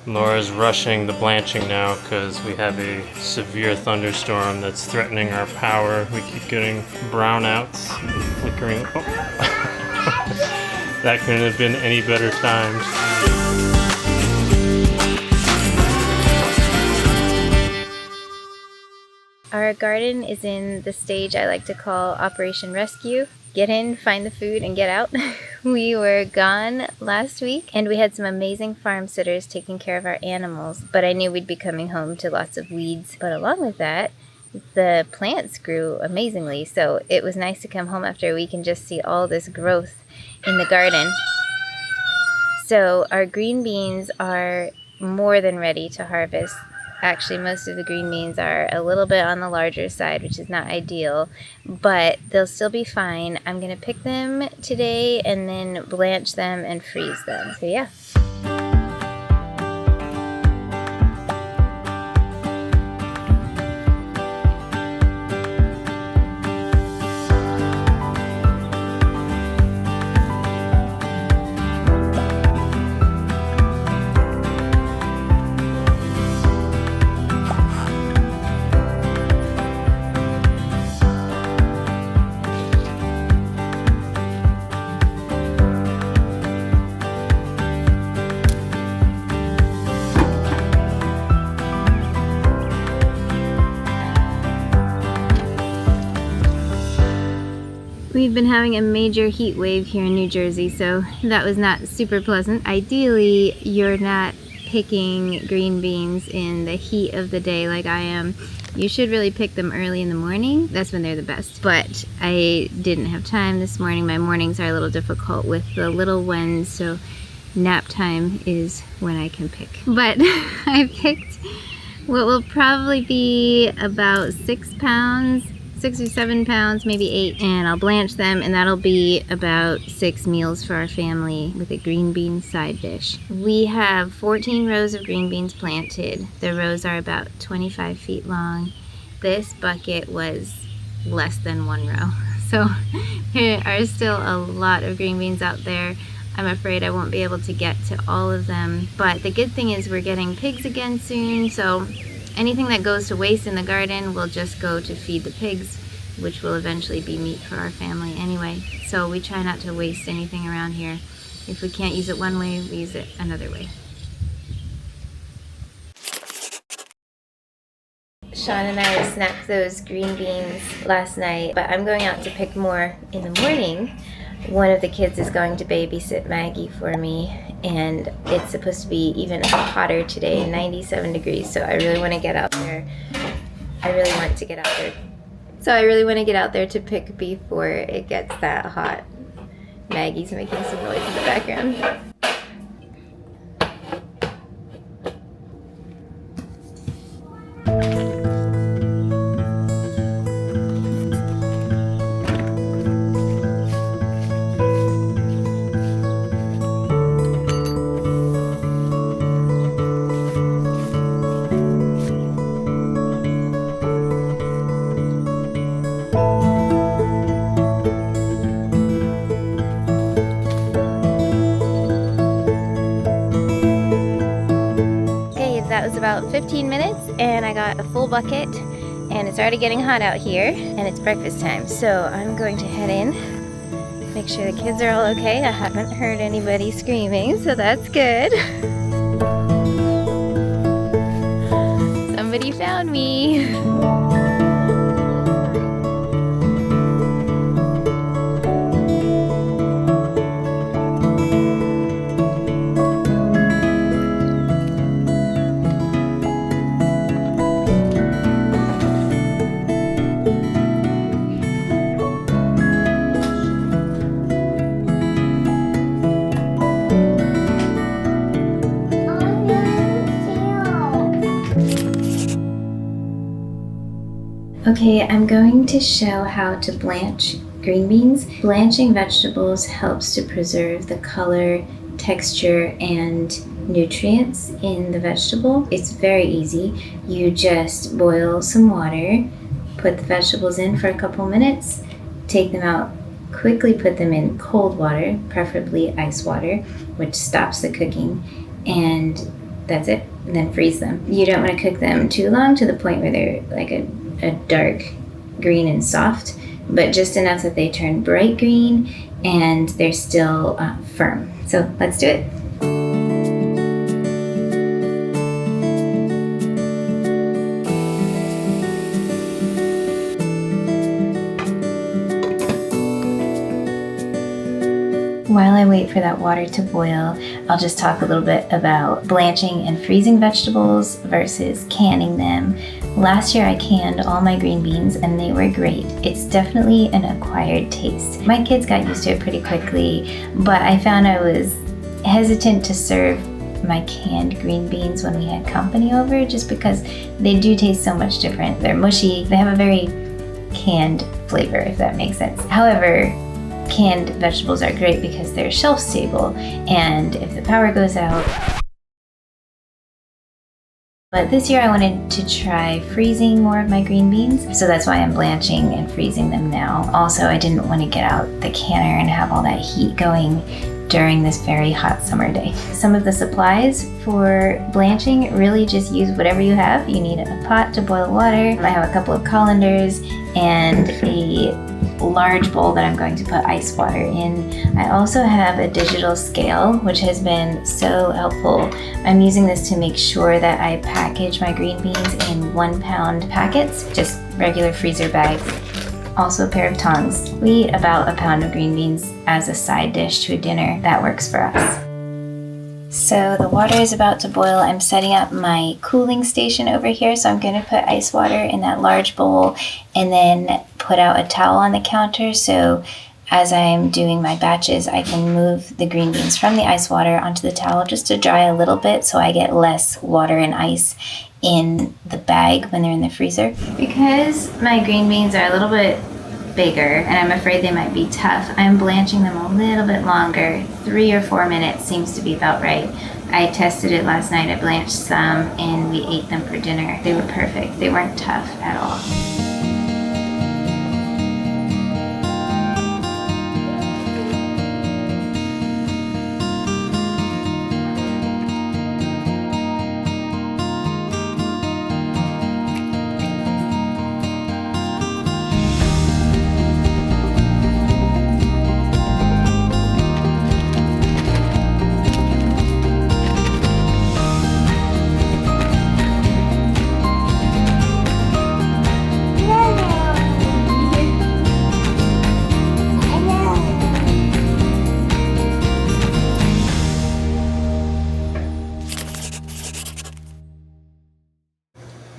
Laura's rushing the blanching now because we have a severe thunderstorm that's threatening our power. We keep getting brownouts, flickering. Oh. That couldn't have been any better timed. Our garden is in the stage I like to call Operation Rescue. Get in, find the food, and get out. We were gone last week, and we had some amazing farm sitters taking care of our animals, but I knew we'd be coming home to lots of weeds. But along with that, the plants grew amazingly, so it was nice to come home after a week and just see all this growth in the garden. So our green beans are more than ready to harvest. Actually, most of the green beans are a little bit on the larger side, which is not ideal, but they'll still be fine. I'm going to pick them today and then blanch them and freeze them. So yeah. We've been having a major heat wave here in New Jersey, so that was not super pleasant. Ideally, you're not picking green beans in the heat of the day like I am. You should really pick them early in the morning. That's when they're the best. But I didn't have time this morning. My mornings are a little difficult with the little ones, so nap time is when I can pick. But I picked what will probably be about 6 pounds, 6 or 7 pounds, maybe 8, and I'll blanch them, and that'll be about 6 meals for our family with a green bean side dish. We have 14 rows of green beans planted. The rows are about 25 feet long. This bucket was less than 1 row. So there are still a lot of green beans out there. I'm afraid I won't be able to get to all of them, but the good thing is we're getting pigs again soon, so anything that goes to waste in the garden will just go to feed the pigs, which will eventually be meat for our family anyway. So we try not to waste anything around here. If we can't use it one way, we use it another way. Sean and I snapped those green beans last night, but I'm going out to pick more in the morning. One of the kids is going to babysit Maggie for me, and it's supposed to be even hotter today, 97 degrees, so I really want to get out there. I really want to get out there to pick before it gets that hot. Maggie's making some noise in the background. That was about 15 minutes and I got a full bucket, and it's already getting hot out here and it's breakfast time, so I'm going to head in, make sure the kids are all okay. I haven't heard anybody screaming, so that's good. Somebody found me. Okay, I'm going to show how to blanch green beans. Blanching vegetables helps to preserve the color, texture, and nutrients in the vegetable. It's very easy. You just boil some water, put the vegetables in for a couple minutes, take them out, quickly put them in cold water, preferably ice water, which stops the cooking, and that's it, and then freeze them. You don't want to cook them too long to the point where they're like a dark green and soft, but just enough that they turn bright green and they're still firm. So let's do it. While I wait for that water to boil, I'll just talk a little bit about blanching and freezing vegetables versus canning them. Last year I canned all my green beans and they were great. It's definitely an acquired taste. My kids got used to it pretty quickly, but I found I was hesitant to serve my canned green beans when we had company over just because they do taste so much different. They're mushy. They have a very canned flavor, if that makes sense. However, canned vegetables are great because they're shelf stable, and if the power goes out. But this year I wanted to try freezing more of my green beans, so that's why I'm blanching and freezing them now. Also, I didn't want to get out the canner and have all that heat going during this very hot summer day. Some of the supplies for blanching, really just use whatever you have. You need a pot to boil water. I have a couple of colanders and a large bowl that I'm going to put ice water in. I also have a digital scale, which has been so helpful. I'm using this to make sure that I package my green beans in 1 pound packets, just regular freezer bags. Also a pair of tongs. We eat about a pound of green beans as a side dish to a dinner. That works for us. So the water is about to boil. I'm setting up my cooling station over here. So I'm going to put ice water in that large bowl and then put out a towel on the counter. So as I'm doing my batches, I can move the green beans from the ice water onto the towel just to dry a little bit so I get less water and ice in the bag when they're in the freezer. Because my green beans are a little bit bigger and I'm afraid they might be tough, I'm blanching them a little bit longer. 3 or 4 minutes seems to be about right. I tested it last night. I blanched some and we ate them for dinner. They were perfect. They weren't tough at all.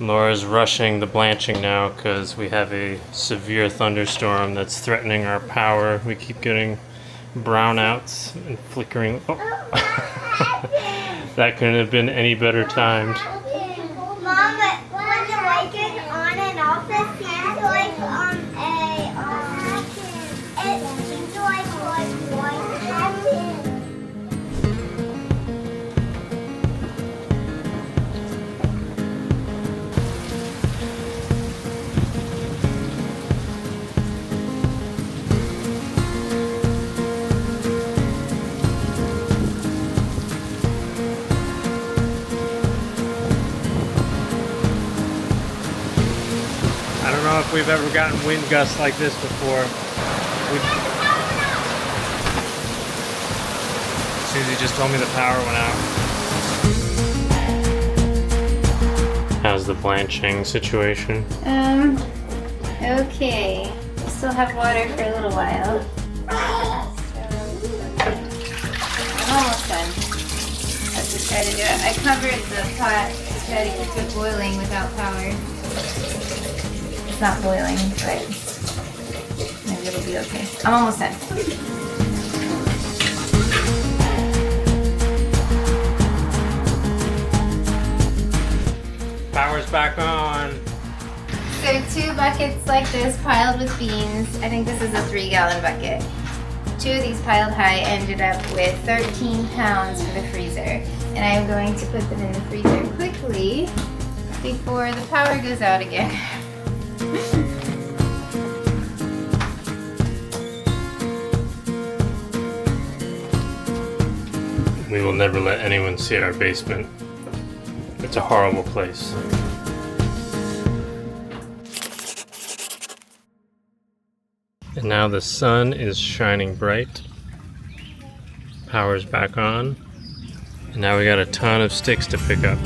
Laura's rushing the blanching now because we have a severe thunderstorm that's threatening our power. We keep getting brownouts and flickering. Oh. That couldn't have been any better timed. Mom, but when the light goes on and off, it seems like it seems like what's going to happen. I don't know if we've ever gotten wind gusts like this before. Susie just told me the power went out. How's the blanching situation? Okay. Still have water for a little while. I'm almost done. Let's just try to do it. I covered the pot to try to keep it boiling without power. It's not boiling, but maybe it'll be okay. I'm almost done. Power's back on. So 2 buckets like this piled with beans. I think this is a 3-gallon bucket. 2 of these piled high ended up with 13 pounds for the freezer. And I'm going to put them in the freezer quickly before the power goes out again. We will never let anyone see our basement. It's a horrible place. And now the sun is shining bright. Power's back on. And now we got a ton of sticks to pick up.